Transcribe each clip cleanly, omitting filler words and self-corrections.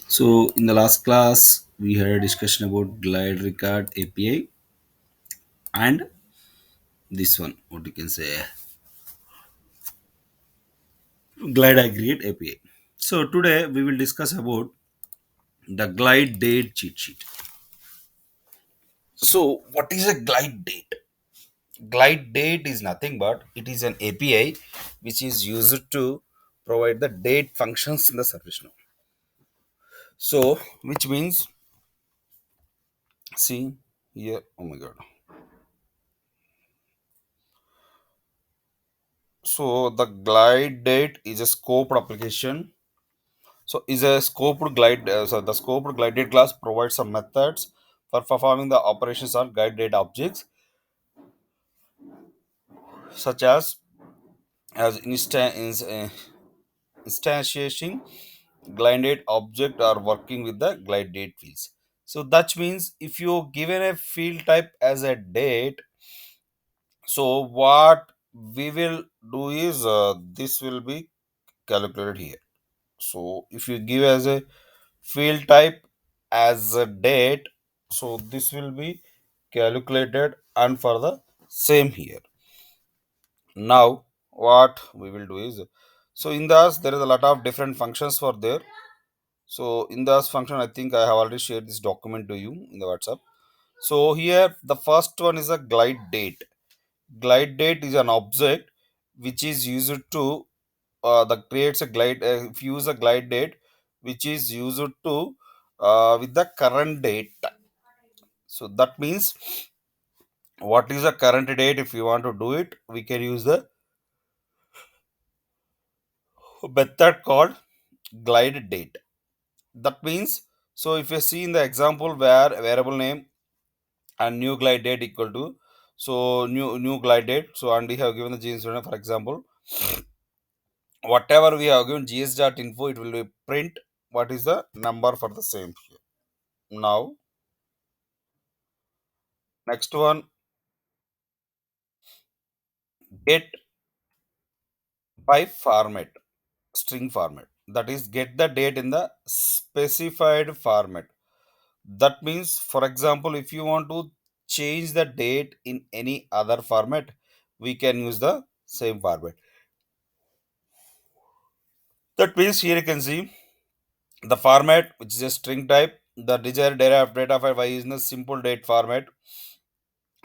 So in the last class, we had a discussion about Glide Record API and this one, what you can say, Glide Aggregate API. So today we will discuss about the Glide Date cheat sheet. So what is a Glide Date? Glide Date is nothing but it is an API which is used to provide the date functions in the service now. So which means, see here, oh my god. So the Glide Date is a scoped application. So is a scoped glide. So the scoped glided class provides some methods for performing the operations on glided objects, such as instantiating glided object or working with the glide date fields. So that means if you given a field type as a date, so what we will do is this will be calculated here. So if you give as a field type as a date, so this will be calculated and for the same here. Now what we will do is, so in this there is a lot of different functions for there. So in this function I think I have already shared this document to you in the WhatsApp. So here the first one is a glide date. Glide date is an object which is used to the creates a glide if you use a glide date which is used to with the current date. So that means what is the current date? If you want to do it, we can use the method called glide date. That means, so if you see in the example where variable name and new glide date equal to, so new glide date, so and we have given the genes, for example, whatever we have given gs.info, it will be print what is the number for the same here. Now next one, get by format, string format, that is get the date in the specified format. That means, for example, if you want to change the date in any other format, we can use the same format. That means here you can see the format which is a string type, the desired data file by using the simple date format.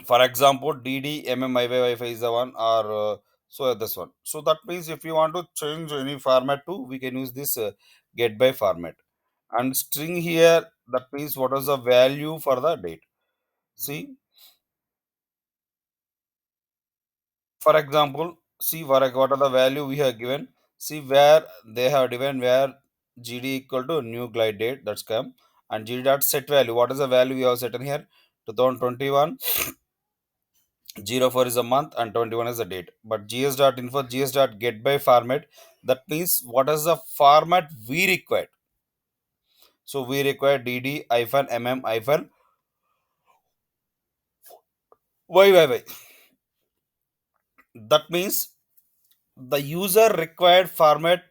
For example, dd wi-fi is the one, or so this one. So that means if you want to change any format too, we can use this get by format. And string here, that means what is the value for the date. See, for example, see what are the value we have given. See where they have given where gd equal to new glide date, that's come, and gd dot set value, what is the value we have set in here, 2021. 04 is a month and 21 is the date. But gs.info, gs.get by format, that means what is the format we require. So we require dd hyphen mm hyphen yy. That means the user required format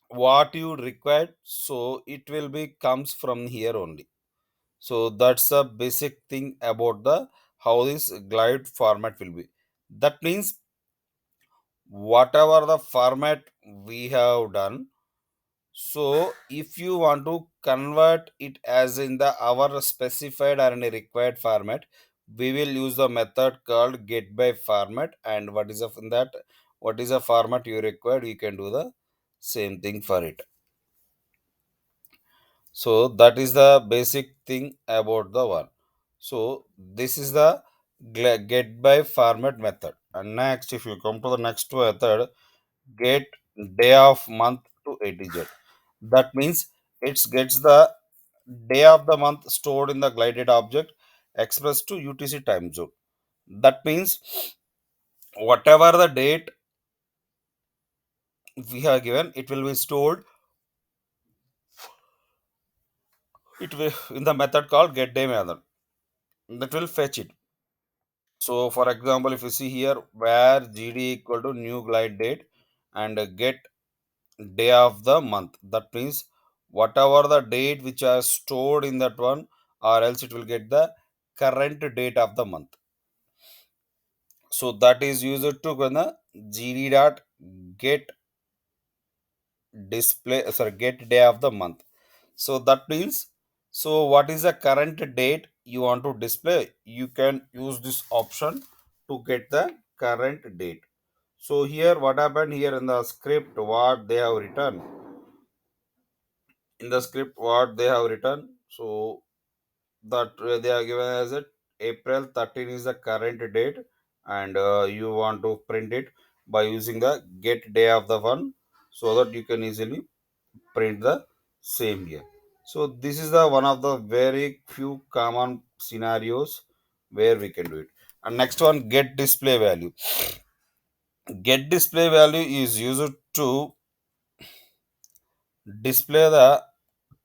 what you require, so it will be comes from here only. So that's the basic thing about the how this glide format will be. That means whatever the format we have done, so if you want to convert it as in the our specified or any required format, we will use the method called get by format. And what is in that, what is the format you required, you can do the same thing for it. So that is the basic thing about the one. So this is the get by format method. And next, if you come to the next method, get day of month to ATZ. That means it gets the day of the month stored in the glided object expressed to UTC time zone. That means whatever the date we have given, it will be stored. It will in the method called get day method. That will fetch it. So for example, if you see here where GD equal to new glide date and get day of the month, that means whatever the date which are stored in that one, or else it will get the current date of the month. So that is used to gonna gd dot get display, sorry, get day of the month. So that means, so what is the current date you want to display, you can use this option to get the current date. So here what happened here in the script, what they have written in the script, what they have written, so that they are given as it April 13 is the current date, and you want to print it by using the get day of the one, so that you can easily print the same year. So this is the one of the very few common scenarios where we can do it. And next one, get display value. Get display value is used to display the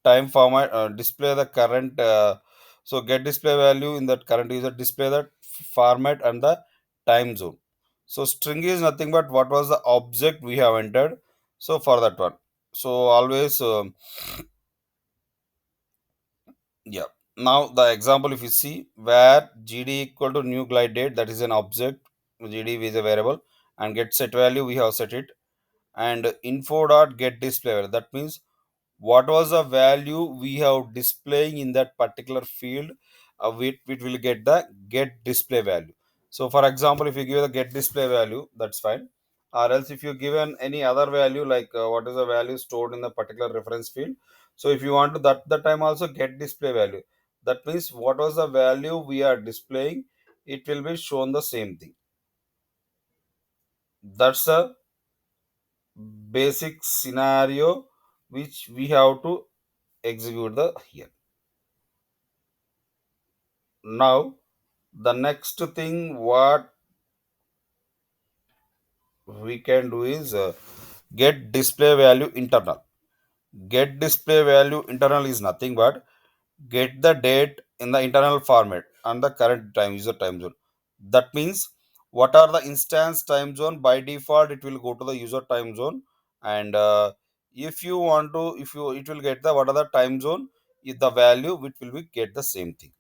time format, display the current, so get display value in that current user, display the format and the time zone. So string is nothing but what was the object we have entered, so for that one. So always yeah. Now the example, if you see where gd equal to new glide date, that is an object, gd is a variable, and get set value we have set it, and info dot get display value, that means what was the value we have displaying in that particular field, it will get the get display value. So for example, if you give the get display value, that's fine, or else if you given any other value like what is the value stored in the particular reference field, so if you want to that time also get display value, that means what was the value we are displaying, it will be shown the same thing. That's a basic scenario which we have to execute the here. Now the next thing what we can do is get display value internal. Get display value internal is nothing but get the date in the internal format and the current time user time zone. That means what are the instance time zone, by default it will go to the user time zone, and if you want to, if you, it will get the what are the time zone, is the value which will be get the same thing.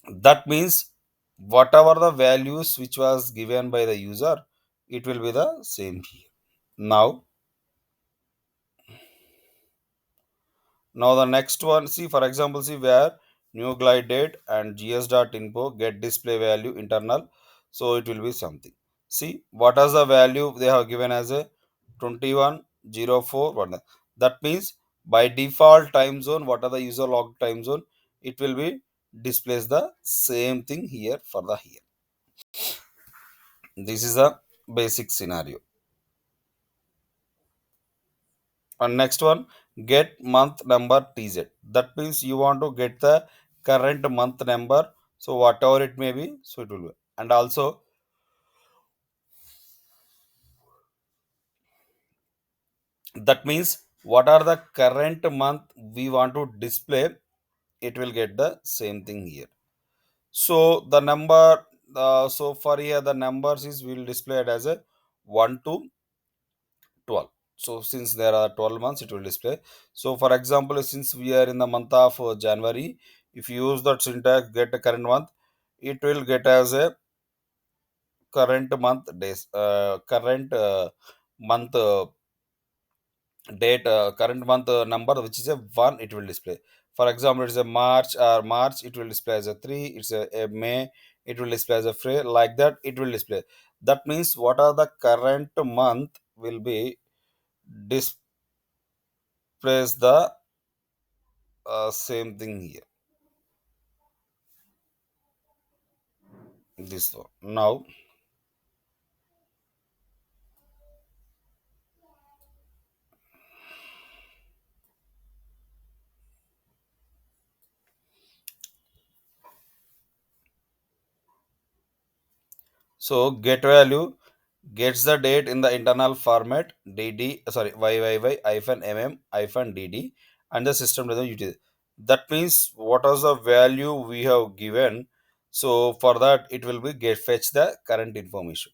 That means whatever the values which was given by the user, it will be the same here. Now now the next one, see for example, see where new glide date and gs.info get display value internal, so it will be something. See what is the value they have given as a 2104 one. That means by default time zone, what are the user log time zone, it will be displays the same thing here for the here. This is a basic scenario. And next one, get month number tz, that means you want to get the current month number, so whatever it may be, so it will be. And also that means what are the current month we want to display, it will get the same thing here. So the number, so for here the numbers is will display it as a 1 to 12. So since there are 12 months, it will display. So for example, since we are in the month of January, if you use that syntax get a current month, it will get as a current month days, current month date, current month number which is a 1, it will display. For example, it's a March, or March it will display as a 3, it's a May, it will display as a 3, like that it will display. That means what are the current month will be displays the same thing here, this one. Now so get value gets the date in the internal format dd, sorry, yyyy hyphen mm hyphen dd, and the system doesn't utilize. That means what is the value we have given, so for that it will be get fetch the current information.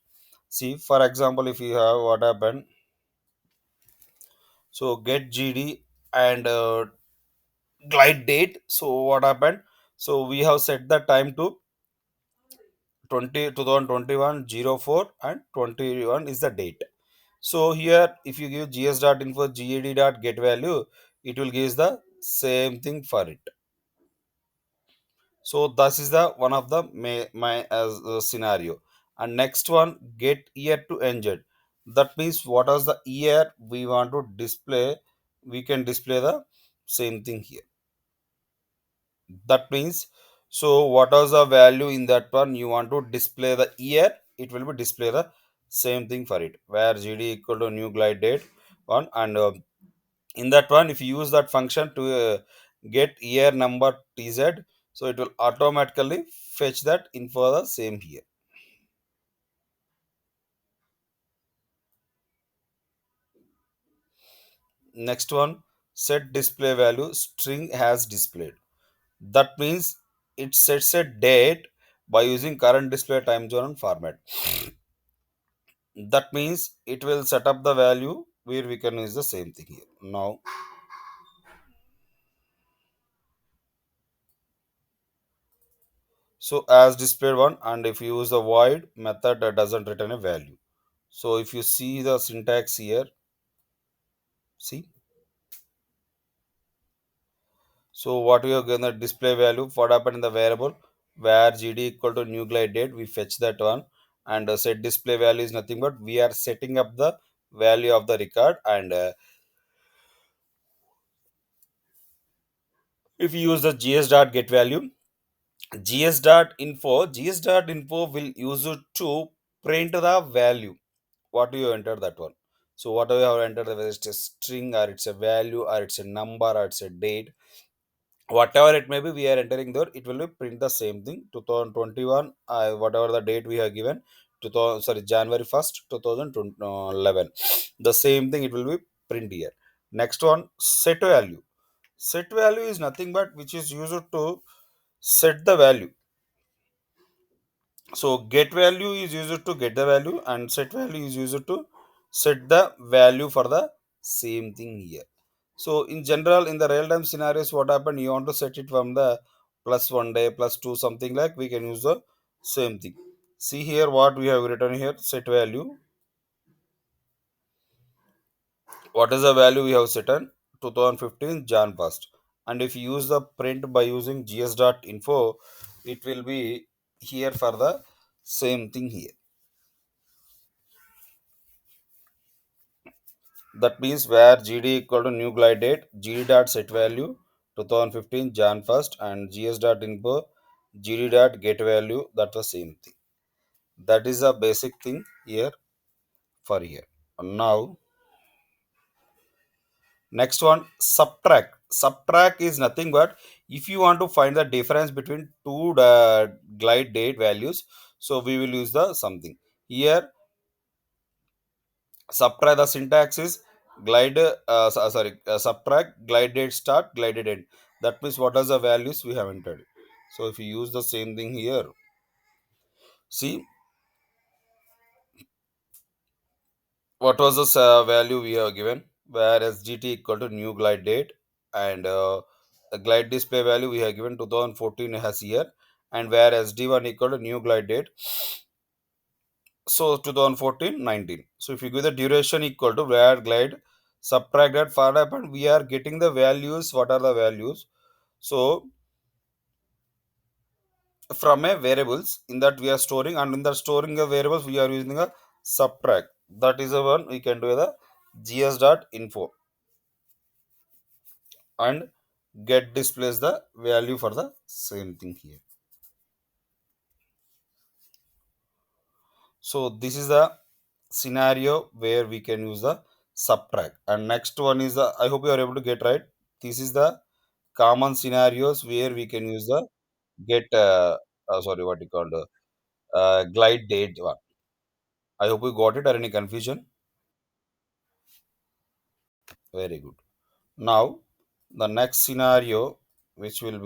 See for example, if you have what happened, so get gd and glide date. So what happened? So we have set the time to 2021 and 21 is the date. So here if you give gs.info ged.get value, it will give the same thing for it. So this is the one of the my as scenario. And next one, get year to engine. That means what is the year we want to display, we can display the same thing here. That means, so what is the value in that one you want to display the year, it will be display the same thing for it, where gd equal to new glide date one. And in that one, if you use that function to get year number tz, so it will automatically fetch that info the same here. Next one, set display value string has displayed. That means it sets a date by using current display time zone and format. That means it will set up the value where we can use the same thing here. Now, so as displayed one, and if you use the void method that doesn't return a value. So if you see the syntax here, see, so what we are gonna display value, what happened in the variable where gd equal to new glide date, we fetch that one. And set display value is nothing but we are setting up the value of the record. And if you use the gs dot get value, gs.info will use it to print the value what you enter that one. So whatever you have entered, whether it's a string or it's a value or it's a number or it's a date, whatever it may be, we are entering there, it will be print the same thing 2021, whatever the date we have given, 2000, sorry, January 1st 2011, the same thing it will be print here. Next one, set value. Set value is nothing but which is used to set the value. So get value is used to get the value, and set value is used to set the value for the same thing here. So in general, in the real time scenarios, what happen, you want to set it from the plus 1 day plus 2 something, like we can use the same thing. See here what we have written here, set value, what is the value we have set on 2015 jan 1st. And if you use the print by using gs.info, it will be here for the same thing here. That means where gd equal to new glide date, gd dot set value 2015 jan 1st, and gs dot info gd dot get value, that's the same thing. That is a basic thing here for here. Now next one, subtract is nothing but if you want to find the difference between two glide date values, so we will use the something here. Subtract, the syntax is glide subtract glide date start glide date end. That means what are the values we have entered. So if you use the same thing here, see what was the value we have given, whereas gt equal to new glide date. And the glide display value we have given 2014 has here. And whereas d1 equal to new glide date, so 2014 19. So if you give the duration equal to where glide, subtract that far up, and we are getting the values, what are the values. So from a variables in that we are storing, and in the storing the variables we are using a subtract. That is the one we can do the gs dot info, and get displays the value for the same thing here. So this is the scenario where we can use the subtract. And next one is the, I hope you are able to get right. This is the common scenarios where we can use the get sorry, what you called glide date one. I hope you got it, or any confusion. Very good. Now the next scenario which will be